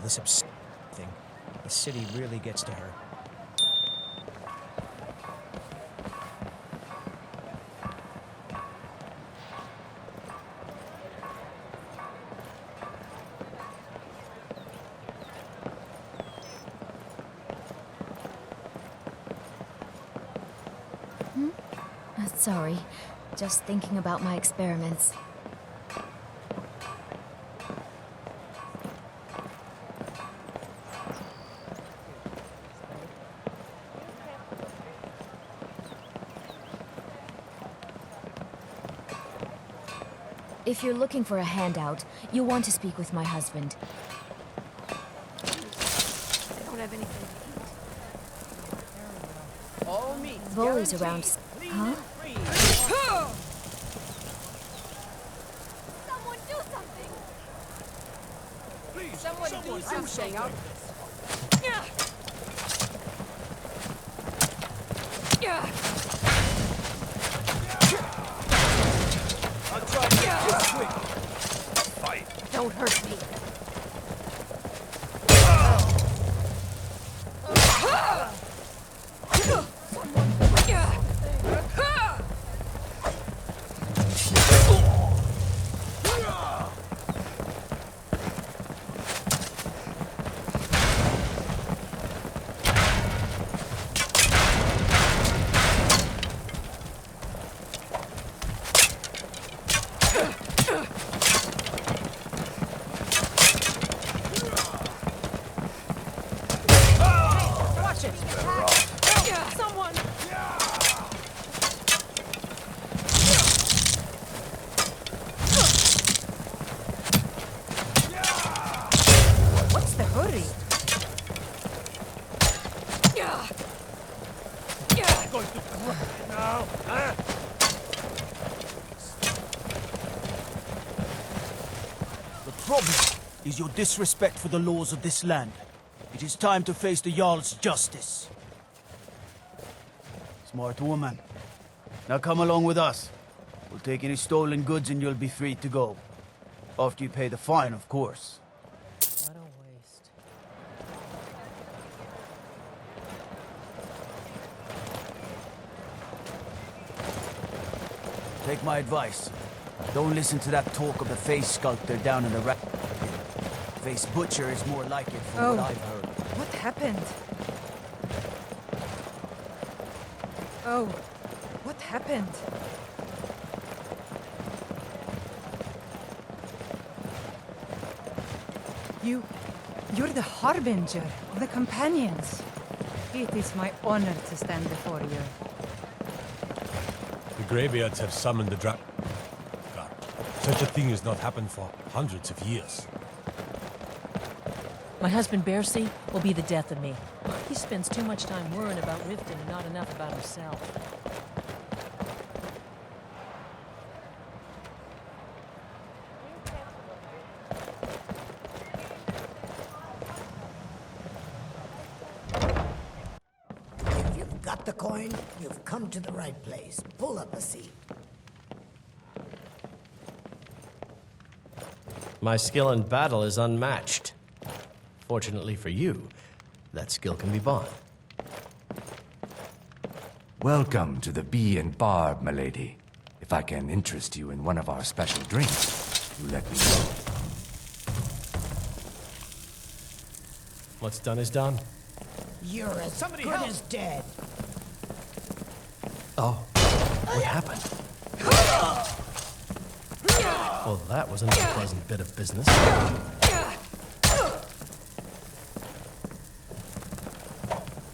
this thing. The city really gets to her. Sorry, just thinking about my experiments. If you're looking for a handout, you'll want to speak with my husband. I don't have anything to eat. All meat. Volleys around. Huh? Someone do something! Please, someone do something! I'll try to get this quick. Fight. Don't hurt me. Is your disrespect for the laws of this land. It is time to face the Jarl's justice. Smart woman. Now come along with us. We'll take any stolen goods and you'll be free to go. After you pay the fine, of course. What a waste. Take my advice. Don't listen to that talk of the face sculptor down in the Face butcher is more like it from what I've heard. What happened? Oh, what happened? You're the harbinger of the companions. It is my honor to stand before you. The Greybeards have summoned the God, such a thing has not happened for hundreds of years. My husband Bercy will be the death of me. He spends too much time worrying about Riften and not enough about himself. If you've got the coin, you've come to the right place. Pull up a seat. My skill in battle is unmatched. Fortunately for you, that skill can be bought. Welcome to the Bee and Barb, milady. If I can interest you in one of our special drinks, you let me know. What's done is done. You're as good as dead. Oh, what happened? Well, that was another pleasant bit of business.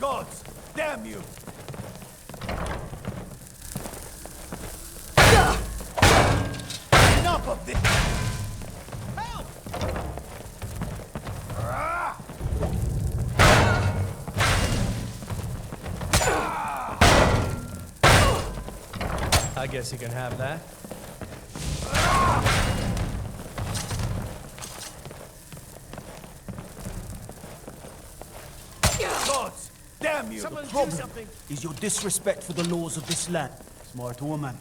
Gods, damn you! Enough of this! Help! I guess you can have that. Gods, damn you! The problem is your disrespect for the laws of this land. Smart woman.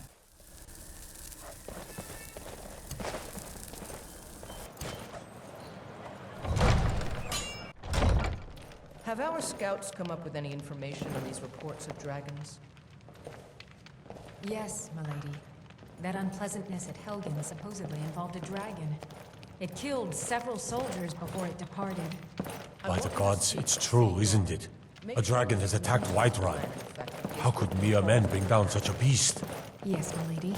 Have our scouts come up with any information on these reports of dragons? Yes, milady. That unpleasantness at Helgen supposedly involved a dragon. It killed several soldiers before it departed. By the gods, it's true, isn't it? A dragon has attacked Whiterun. How could mere men bring down such a beast? Yes, milady.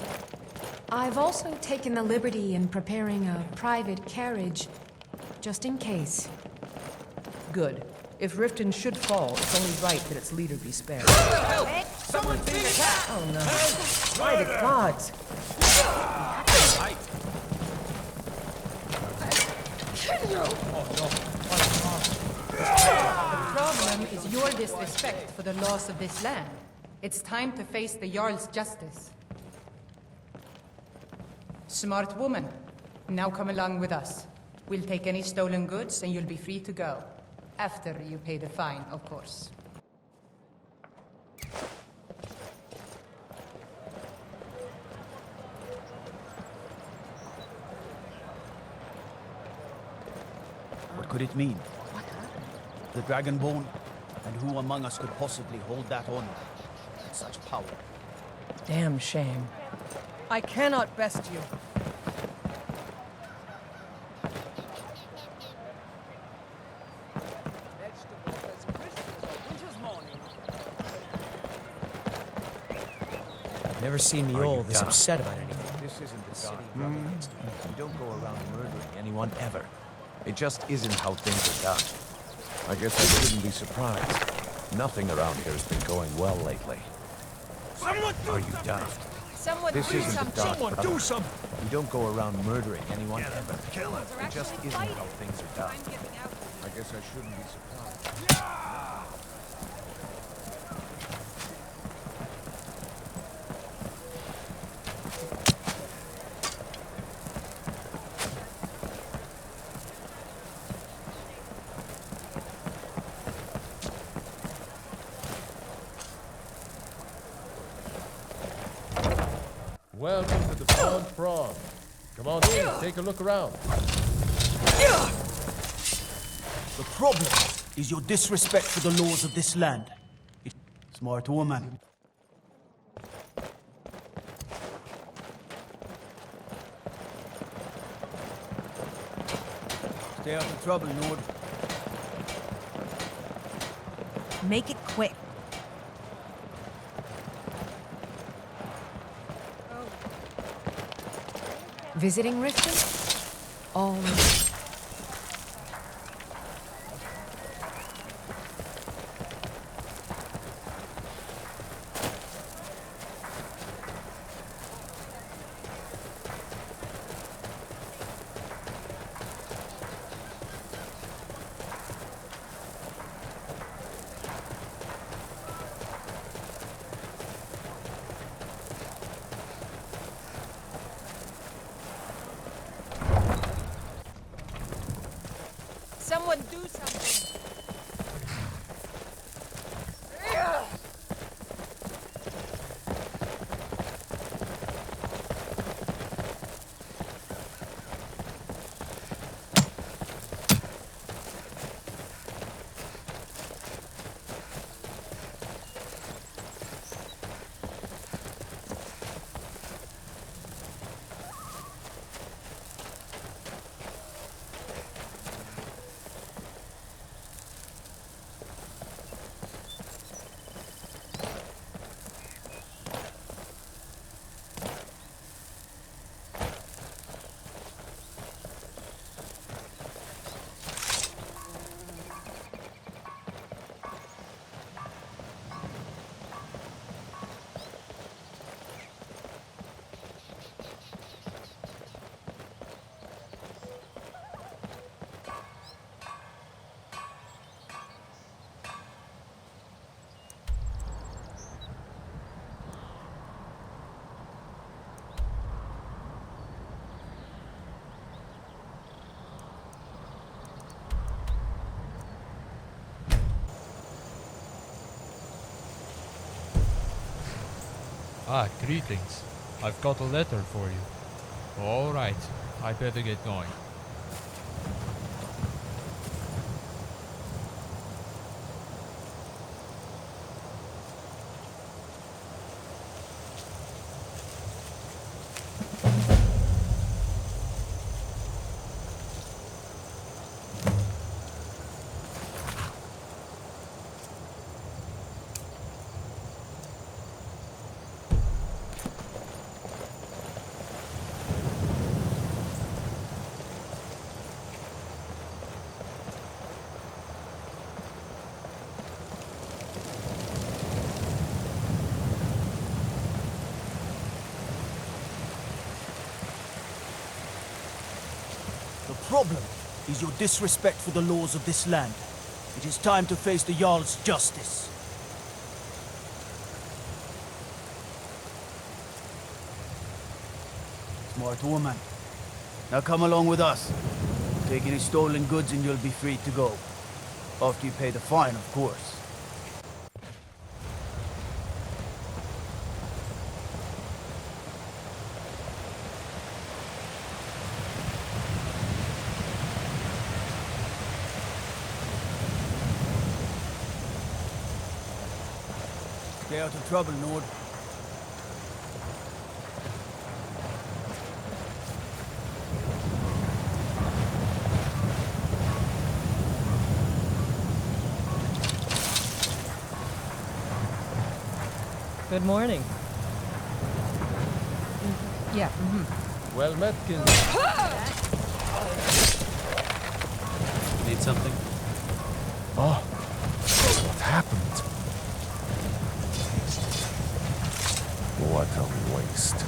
I've also taken the liberty in preparing a private carriage, just in case. Good. If Riften should fall, it's only right that its leader be spared. Someone's being attacked! Oh no. By the gods! The problem is your disrespect for the laws of this land. It's time to face the Jarl's justice. Smart woman. Now come along with us. We'll take any stolen goods and you'll be free to go. After you pay the fine, of course. What could it mean? The Dragonborn? And who among us could possibly hold that honor and such power? Damn shame. I cannot best you. Never seen the old this upset about anything. This isn't the city. You don't go around murdering anyone ever. It just isn't how things are done. I guess I shouldn't be surprised. Nothing around here has been going well lately. Are you daft? Someone This do isn't the something. dark do something! You don't go around murdering anyone ever. Kill him! It just isn't how things are done. I guess I shouldn't be surprised. Welcome to the Pond Frog. Come on in, take a look around. The problem is your disrespect for the laws of this land. Smart woman. Stay out of trouble, Nord. Make it quick. Visiting Riften? Always. Someone do something. Ah, greetings. I've got a letter for you. All right, I better get going. problem is your disrespect for the laws of this land. It is time to face the Jarl's justice. Smart woman. Now come along with us. Take any stolen goods and you'll be free to go. After you pay the fine, of course. Stay out of trouble, Nord. Good morning. Yeah, Well met, Kin. Need something? Oh, what happened? What a waste.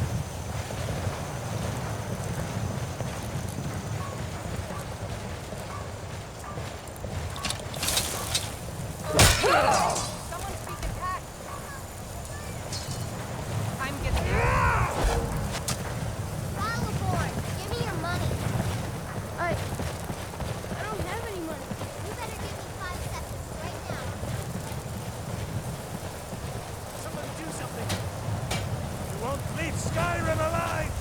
Skyrim alive!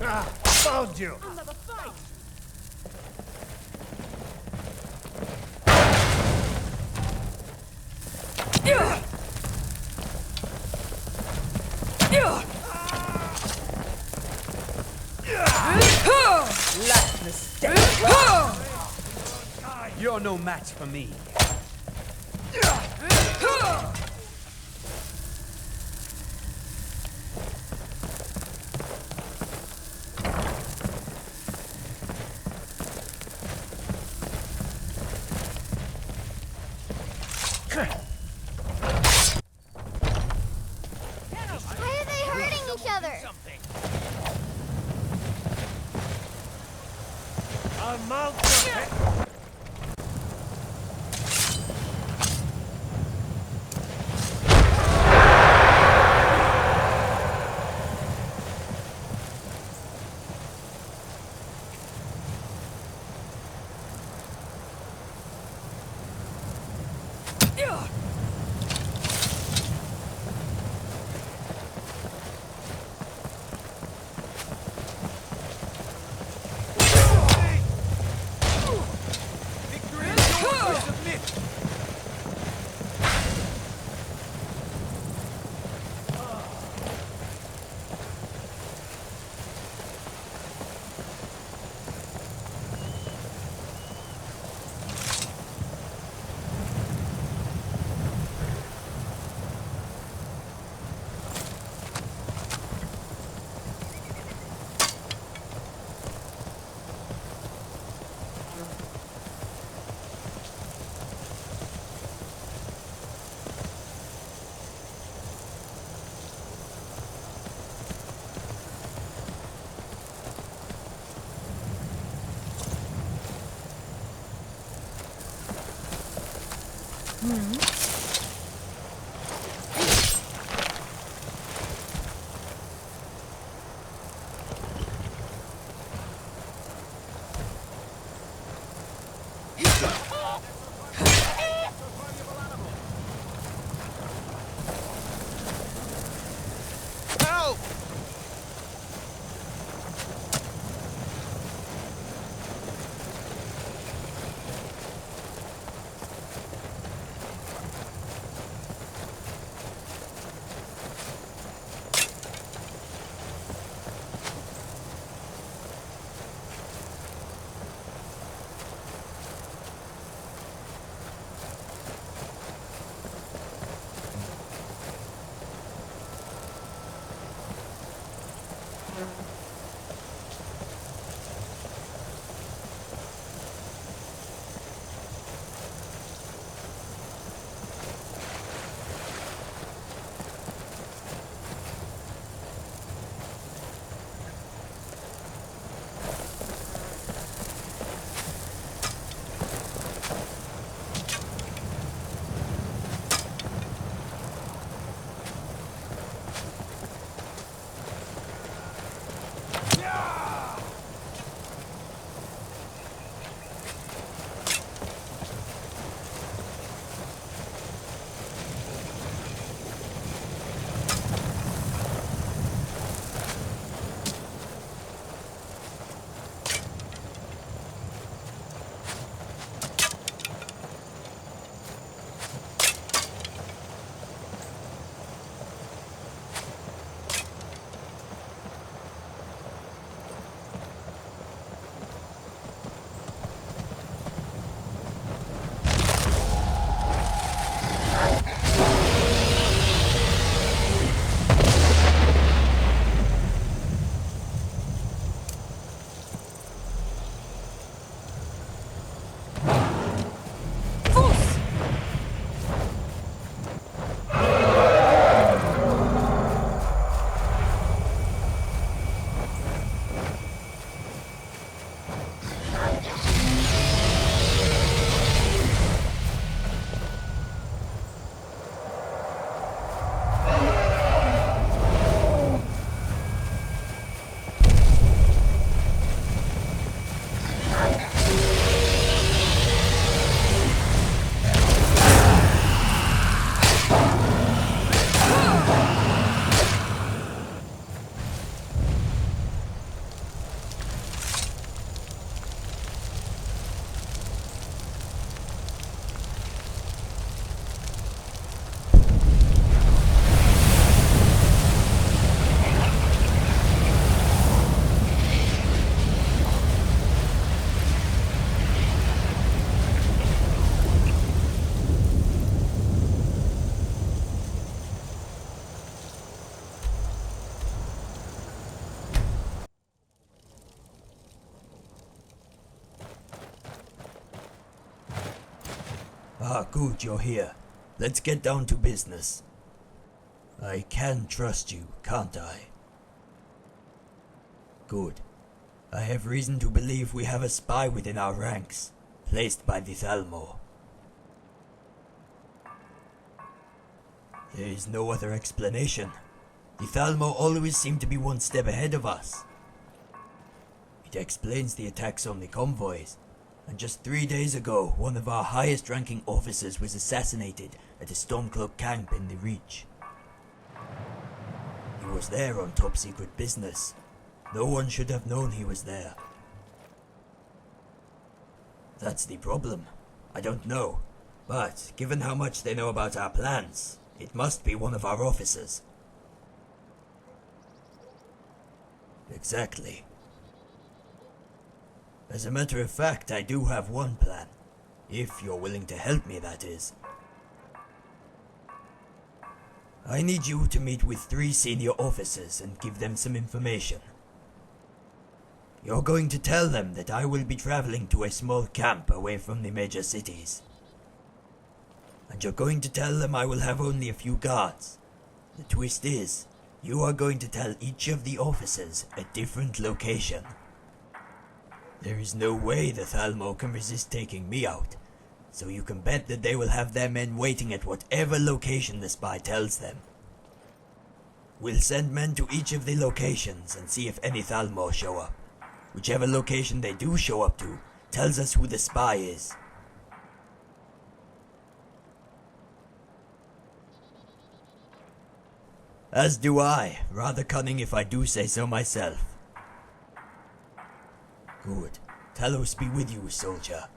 Ah, found you! Another fight! Last mistake! You're no match for me. Ah, good, you're here. Let's get down to business. I can trust you, can't I? Good. I have reason to believe we have a spy within our ranks, placed by the Thalmor. There is no other explanation. The Thalmor always seem to be one step ahead of us. It explains the attacks on the convoys, and just 3 days ago, one of our highest-ranking officers was assassinated at a Stormcloak camp in the Reach. He was there on top-secret business. No one should have known he was there. That's the problem. I don't know, but given how much they know about our plans, it must be one of our officers. Exactly. As a matter of fact, I do have one plan. If you're willing to help me, that is. I need you to meet with 3 senior officers and give them some information. You're going to tell them that I will be traveling to a small camp away from the major cities. And you're going to tell them I will have only a few guards. The twist is, you are going to tell each of the officers a different location. There is no way the Thalmor can resist taking me out, so you can bet that they will have their men waiting at whatever location the spy tells them. We'll send men to each of the locations and see if any Thalmor show up. Whichever location they do show up to tells us who the spy is. As do I. Rather cunning if I do say so myself. Good. Talos be with you, soldier.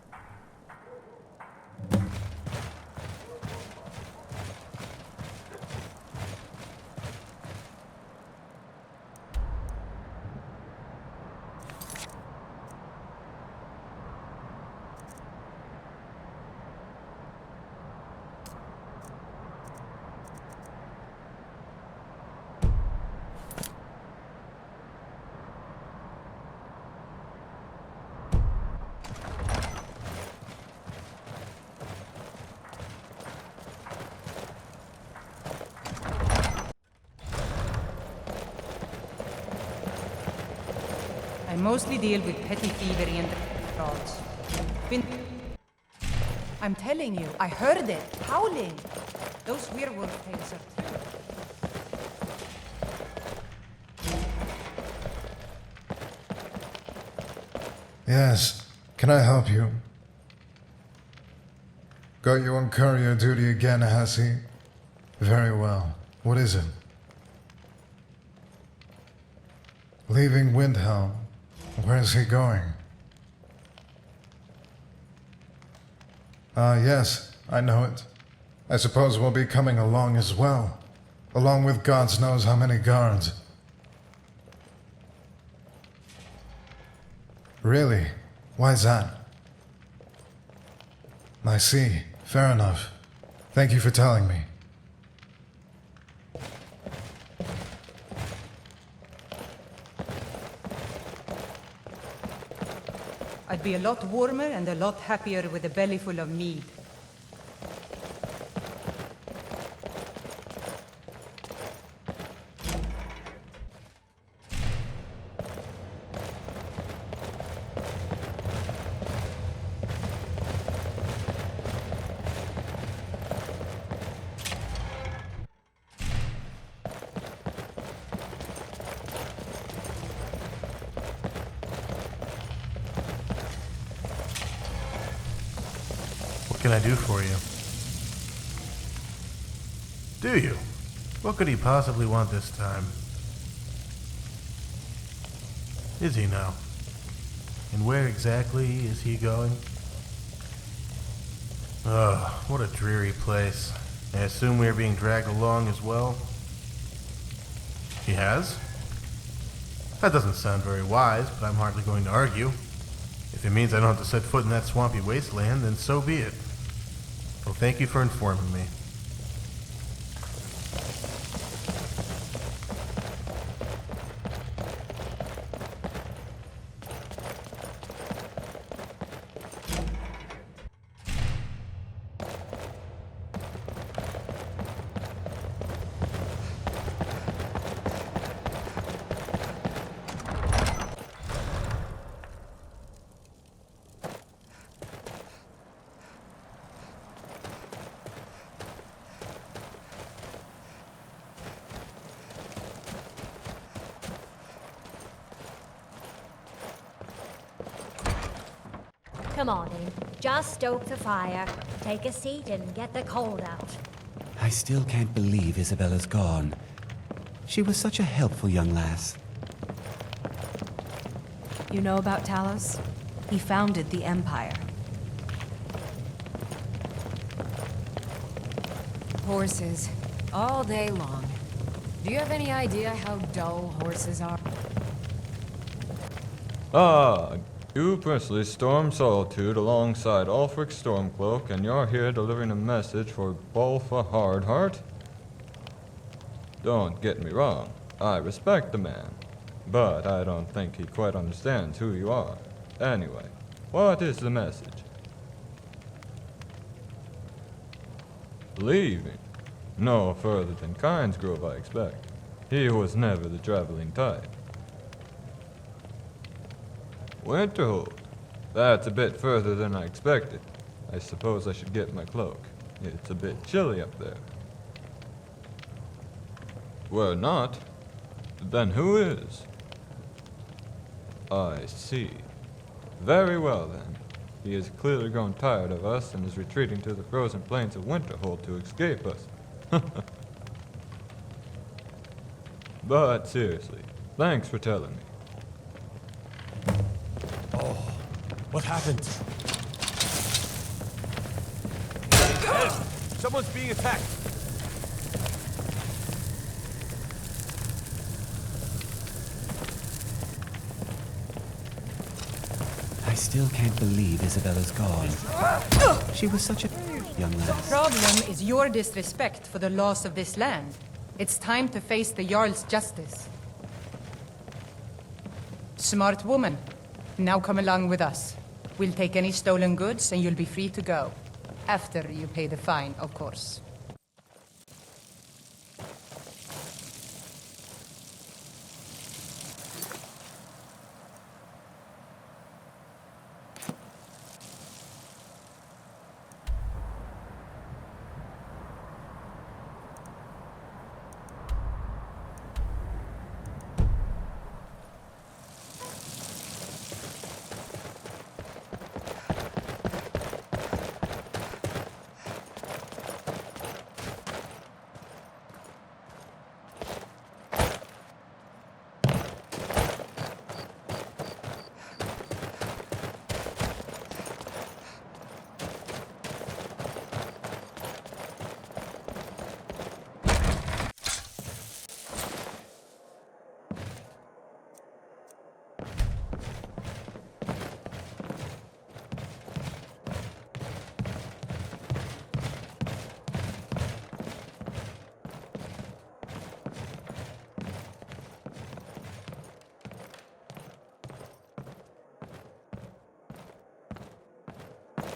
I mostly deal with petty thievery and frauds. I'm telling you, I heard it, howling. Those werewolf tales are true. Yes, can I help you? Got you on courier duty again, has he? Very well. What is it? Leaving Windhelm. Where is he going? Yes, I know it. I suppose we'll be coming along as well, along with gods knows how many guards. Really? Why's that? I see. Fair enough. Thank you for telling me. I'd be a lot warmer and a lot happier with a belly full of mead. What can I do for you? Do you? What could he possibly want this time? Is he now? And where exactly is he going? Ugh, what a dreary place. I assume we are being dragged along as well? He has? That doesn't sound very wise, but I'm hardly going to argue. If it means I don't have to set foot in that swampy wasteland, then so be it. Well, thank you for informing me. Come on in. Just stoke the fire, take a seat, and get the cold out. I still can't believe Isabella's gone. She was such a helpful young lass. You know about Talos? He founded the Empire. Horses. All day long. Do you have any idea how dull horses are? Ah, you Princely Storm Solitude alongside Ulfric Stormcloak, and you're here delivering a message for Bolfa Hardheart? Don't get me wrong, I respect the man, but I don't think he quite understands who you are. Anyway, what is the message? Leaving? No further than Kynesgrove, I expect. He was never the traveling type. Winterhold? That's a bit further than I expected. I suppose I should get my cloak. It's a bit chilly up there. We're not? Then who is? I see. Very well then. He has clearly grown tired of us and is retreating to the frozen plains of Winterhold to escape us. But seriously, thanks for telling me. Oh, what happened? Help! Someone's being attacked! I still can't believe Isabella's gone. She was such a young The lass. problem is your disrespect for the laws of this land. It's time to face the Jarl's justice. Smart woman. Now come along with us. We'll take any stolen goods and you'll be free to go. After you pay the fine, of course.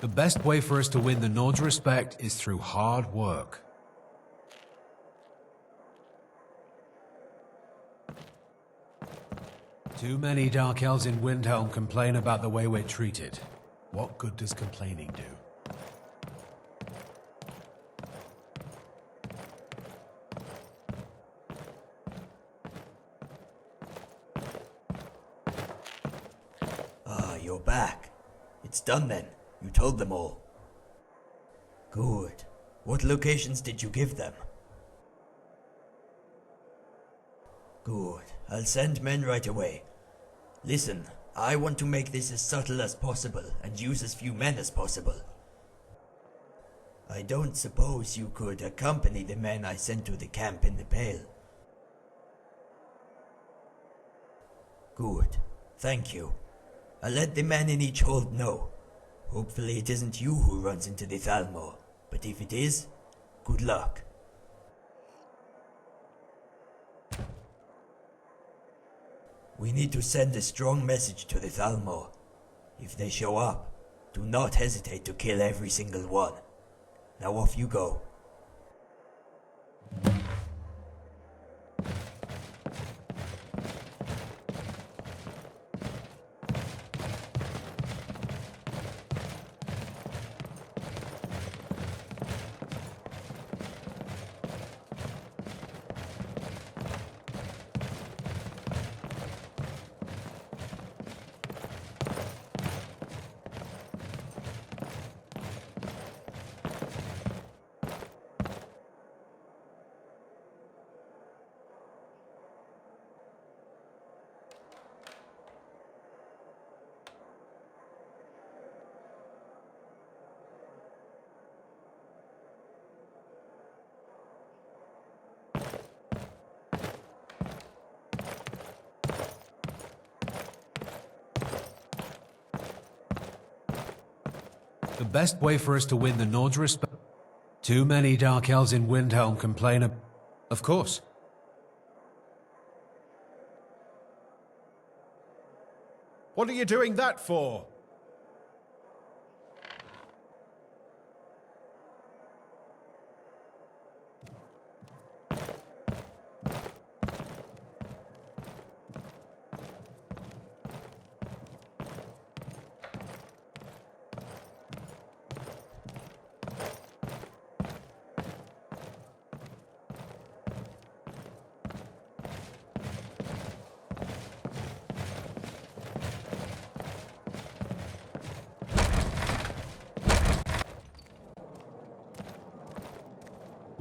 The best way for us to win the Nords' respect is through hard work. Too many Dark Elves in Windhelm complain about the way we're treated. What good does complaining do? Ah, you're back. It's done then. You told them all. Good. What locations did you give them? Good. I'll send men right away. Listen, I want to make this as subtle as possible and use as few men as possible. I don't suppose you could accompany the men I sent to the camp in the Pale. Good. Thank you. I'll let the men in each hold know. Hopefully it isn't you who runs into the Thalmor, but if it is, good luck. We need to send a strong message to the Thalmor. If they show up, do not hesitate to kill every single one. Now off you go. The best way for us to win the Nords' respect. Too many Dark Elves in Windhelm complain Of course. What are you doing that for?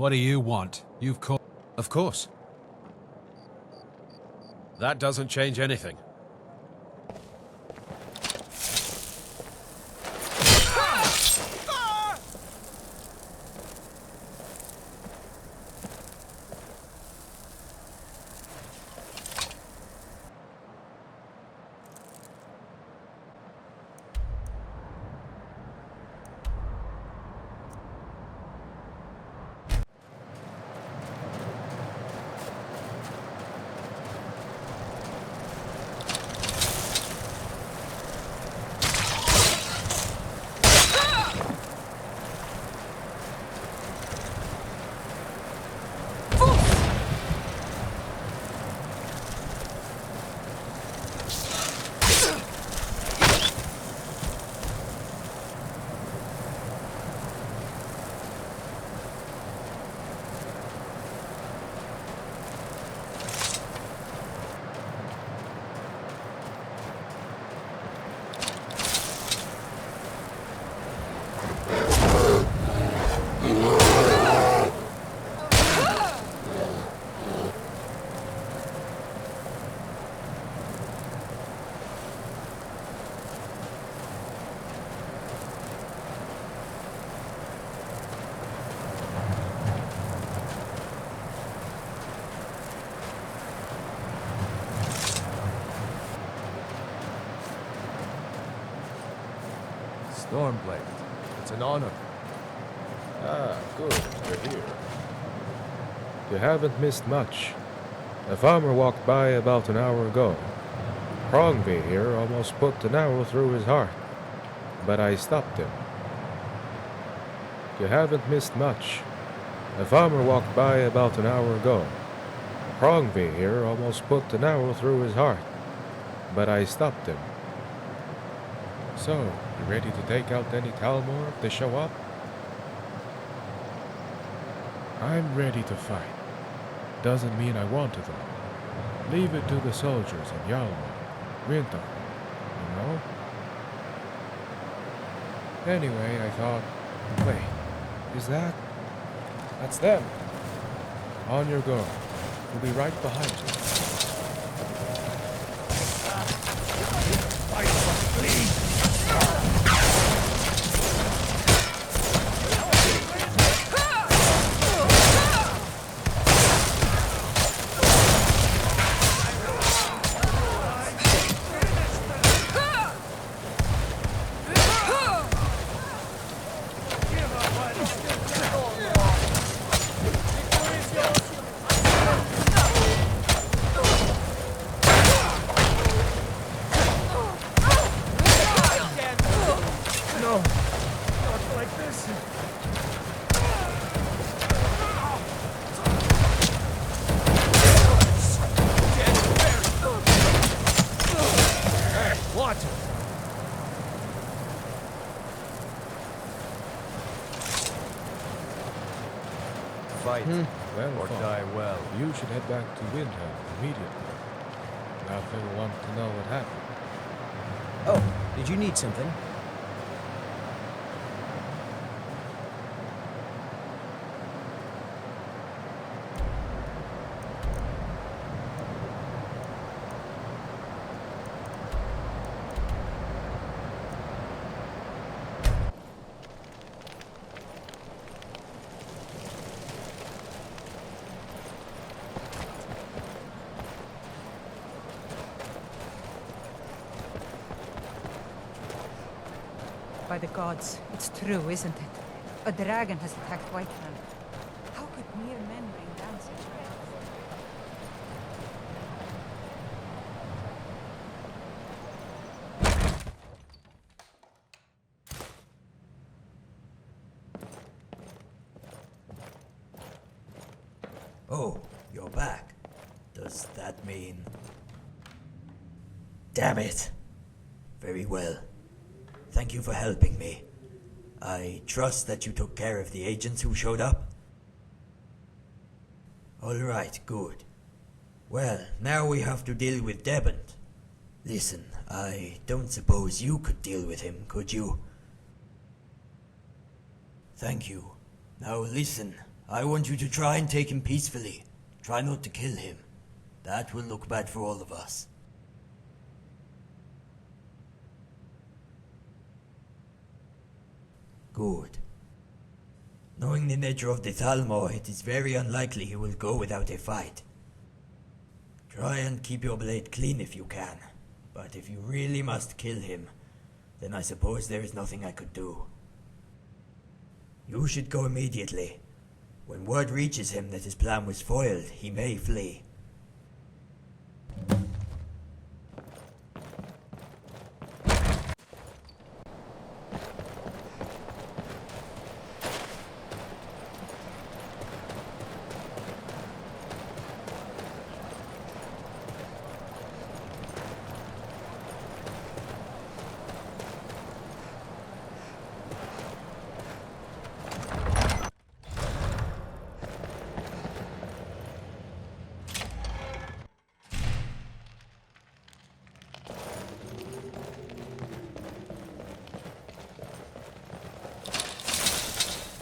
What do you want? You've called... Of course. That doesn't change anything. Stormblade. It's an honor. Ah, good. You're here. You haven't missed much. A farmer walked by about an hour ago. Prongby here almost put an arrow through his heart, but I stopped him. You haven't missed much. A farmer walked by about an hour ago. Prongby here almost put an arrow through his heart, but I stopped him. So, you ready to take out any Talmor if they show up? I'm ready to fight. Doesn't mean I want to though. Leave it to the soldiers in Yalma, Winter, you know? Anyway, I thought, wait, is that? That's them. On your go. We'll be right behind you. Fight or fought. die well. You should head back to Windhelm immediately. Rafa will want to know what happened. Oh, did you need something? by the gods. It's true, isn't it? A dragon has attacked Whiterun. How could mere men bring down such a man? Oh, you're back. Does that mean... Damn it! Very well. Thank you for helping me. I trust that you took care of the agents who showed up? Alright, good. Well, now we have to deal with Debent. Listen, I don't suppose you could deal with him, could you? Thank you. Now listen, I want you to try and take him peacefully. Try not to kill him. That will look bad for all of us. Good. Knowing the nature of the Thalmor, it is very unlikely he will go without a fight. Try and keep your blade clean if you can, but if you really must kill him, then I suppose there is nothing I could do. You should go immediately. When word reaches him that his plan was foiled, he may flee.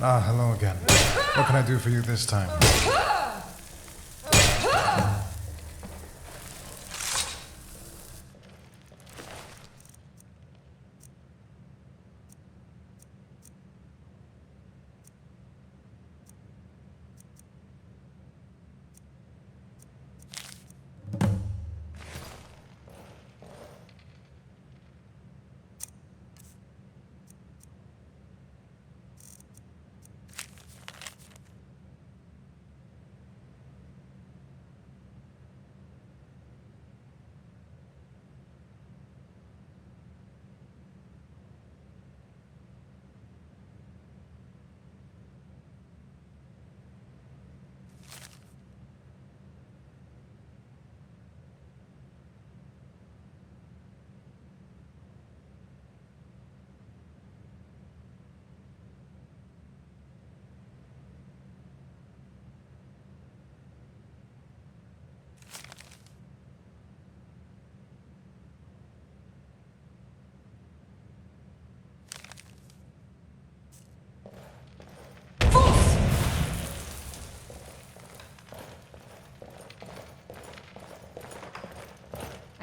Ah, hello again. What can I do for you this time?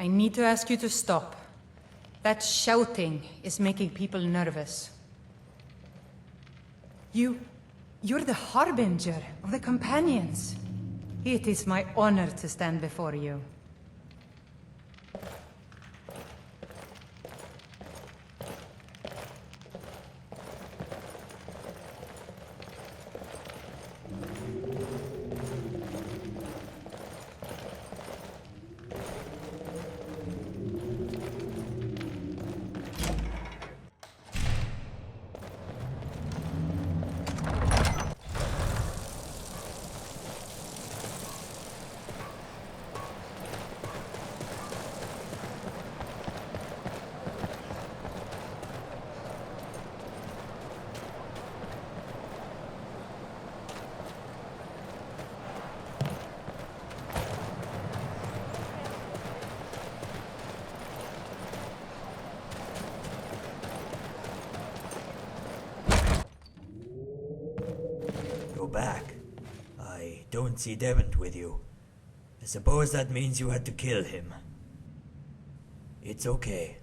I need to ask you to stop. That shouting is making people nervous. You're the harbinger of the companions. It is my honor to stand before you. Back. I don't see Devant with you. I suppose that means you had to kill him. It's okay.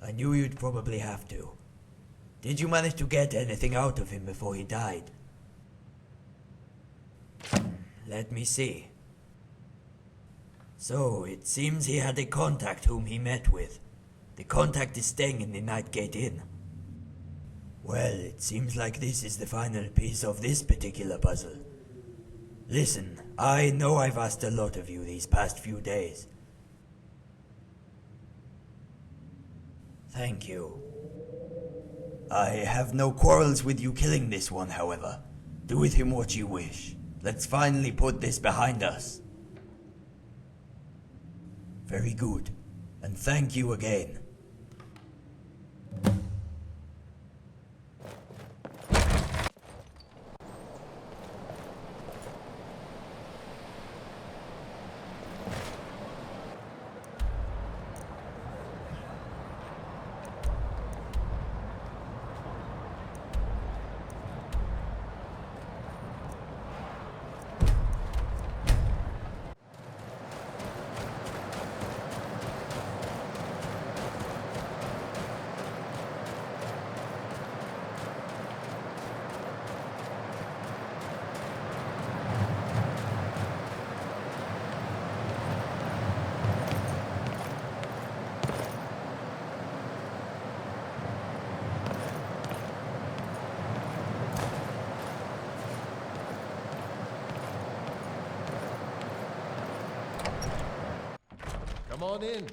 I knew you'd probably have to. Did you manage to get anything out of him before he died? Let me see. So, it seems he had a contact whom he met with. The contact is staying in the Nightgate Inn. Well, it seems like this is the final piece of this particular puzzle. Listen, I know I've asked a lot of you these past few days. Thank you. I have no quarrels with you killing this one, however. Do with him what you wish. Let's finally put this behind us. Very good. And thank you again. Come on in.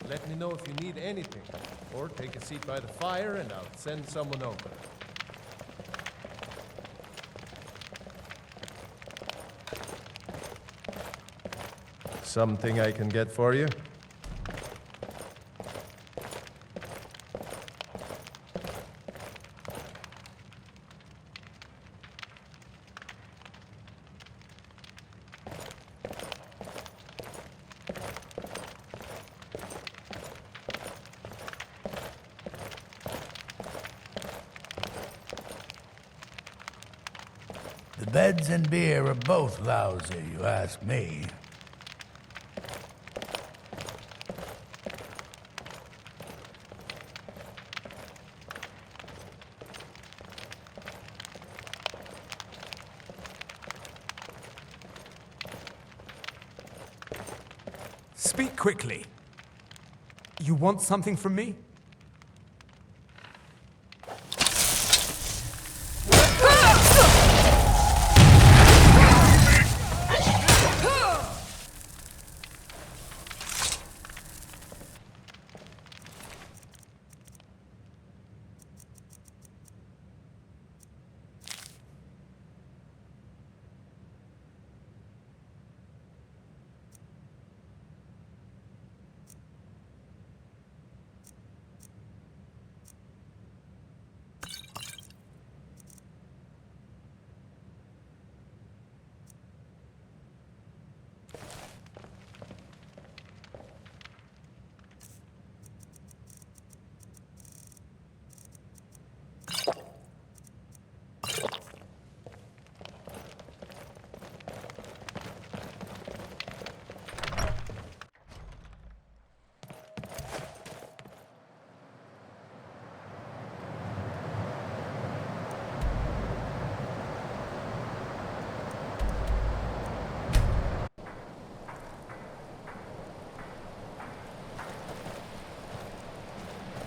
Let me know if you need anything. Or take a seat by the fire and I'll send someone over. Something I can get for you? The beds and beer are both lousy, you ask me. Speak quickly. You want something from me?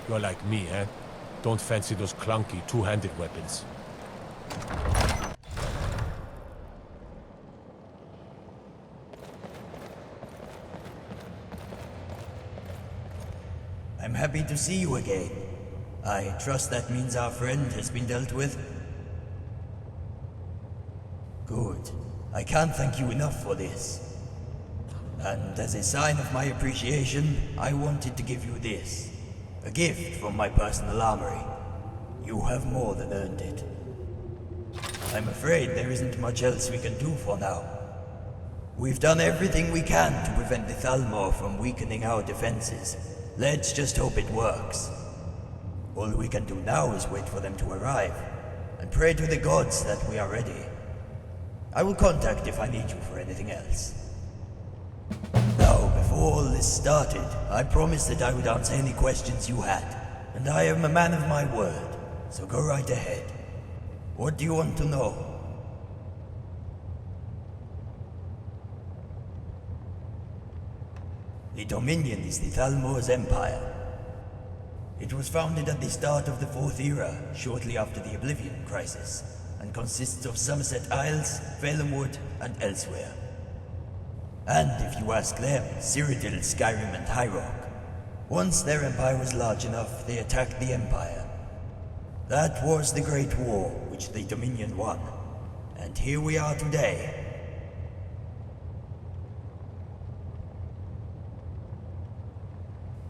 You're like me, eh? Don't fancy those clunky, two-handed weapons. I'm happy to see you again. I trust that means our friend has been dealt with. Good. I can't thank you enough for this. And as a sign of my appreciation, I wanted to give you this. A gift from my personal armory. You have more than earned it. I'm afraid there isn't much else we can do for now. We've done everything we can to prevent the Thalmor from weakening our defenses. Let's just hope it works. All we can do now is wait for them to arrive, and pray to the gods that we are ready. I will contact if I need you for anything else. Now, before all this started, I promised that I would answer any questions you had, and I am a man of my word, so go right ahead. What do you want to know? The Dominion is the Thalmor's empire. It was founded at the start of the Fourth Era, shortly after the Oblivion Crisis, and consists of Somerset Isles, Valenwood, and elsewhere. And if you ask them, Cyrodiil, Skyrim, and High Rock. Once their empire was large enough, they attacked the Empire. That was the Great War, which the Dominion won. And here we are today.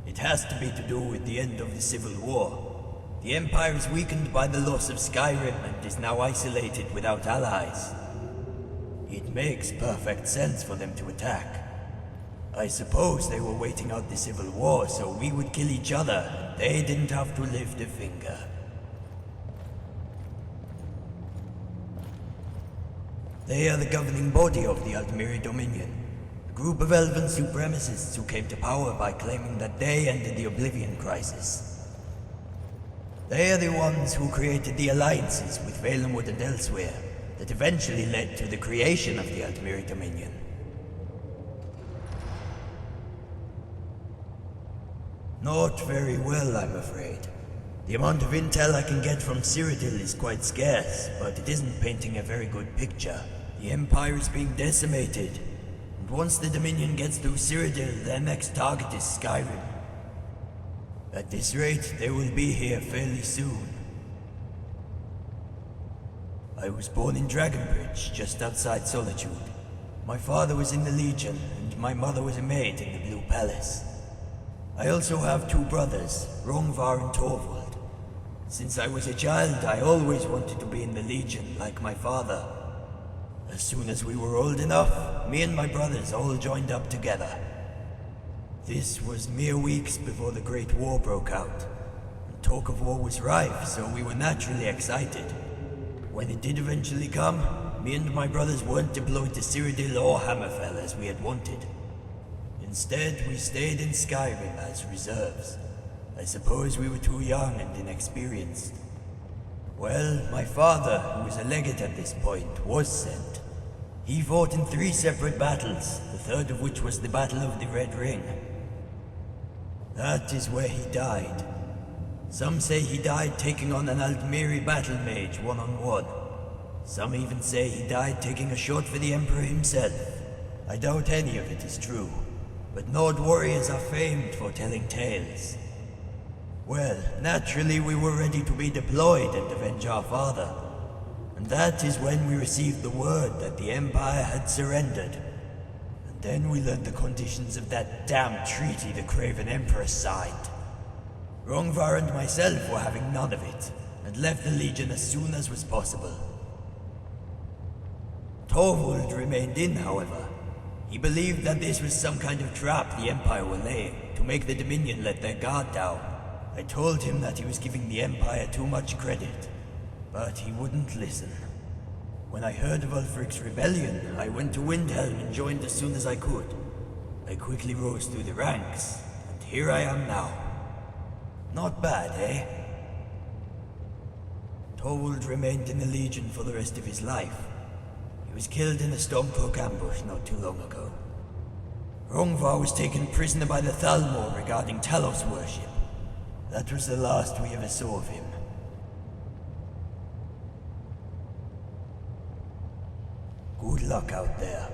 It has to be to do with the end of the Civil War. The Empire is weakened by the loss of Skyrim and is now isolated without allies. It makes perfect sense for them to attack. I suppose they were waiting out the Civil War so we would kill each other and they didn't have to lift a finger. They are the governing body of the Altmiri Dominion, a group of elven supremacists who came to power by claiming that they ended the Oblivion Crisis. They are the ones who created the alliances with Valenwood and elsewhere that eventually led to the creation of the Altmiri Dominion. Not very well, I'm afraid. The amount of intel I can get from Cyrodiil is quite scarce, but it isn't painting a very good picture. The Empire is being decimated, and once the Dominion gets through Cyrodiil, their next target is Skyrim. At this rate, they will be here fairly soon. I was born in Dragonbridge, just outside Solitude. My father was in the Legion, and my mother was a maid in the Blue Palace. I also have two brothers, Rongvar and Torvald. Since I was a child, I always wanted to be in the Legion, like my father. As soon as we were old enough, me and my brothers all joined up together. This was mere weeks before the Great War broke out. And talk of war was rife, so we were naturally excited. When it did eventually come, me and my brothers weren't deployed to Cyrodiil or Hammerfell as we had wanted. Instead, we stayed in Skyrim as reserves. I suppose we were too young and inexperienced. Well, my father, who was a legate at this point, was sent. He fought in 3 separate battles, the third of which was the Battle of the Red Ring. That is where he died. Some say he died taking on an Altmiri battle mage one-on-one. Some even say he died taking a shot for the Emperor himself. I doubt any of it is true, but Nord warriors are famed for telling tales. Well, naturally we were ready to be deployed and avenge our father. And that is when we received the word that the Empire had surrendered. And then we learned the conditions of that damn treaty the Craven Emperor signed. Rongvar and myself were having none of it, and left the Legion as soon as was possible. Torvald remained in, however. He believed that this was some kind of trap the Empire were laying, to make the Dominion let their guard down. I told him that he was giving the Empire too much credit, but he wouldn't listen. When I heard of Ulfric's rebellion, I went to Windhelm and joined as soon as I could. I quickly rose through the ranks, and here I am now. Not bad, eh? Torvald remained in the Legion for the rest of his life. He was killed in a Stormcloak ambush not too long ago. Rongvar was taken prisoner by the Thalmor regarding Talos worship. That was the last we ever saw of him. Good luck out there.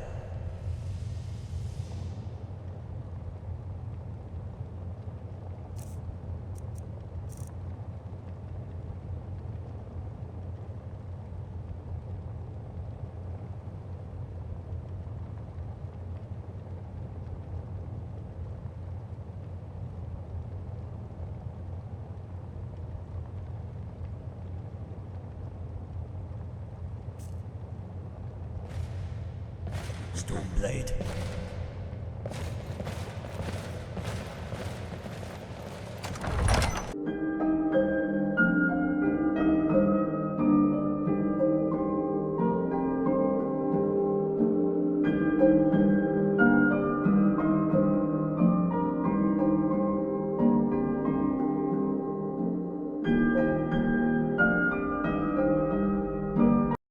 Stormblade.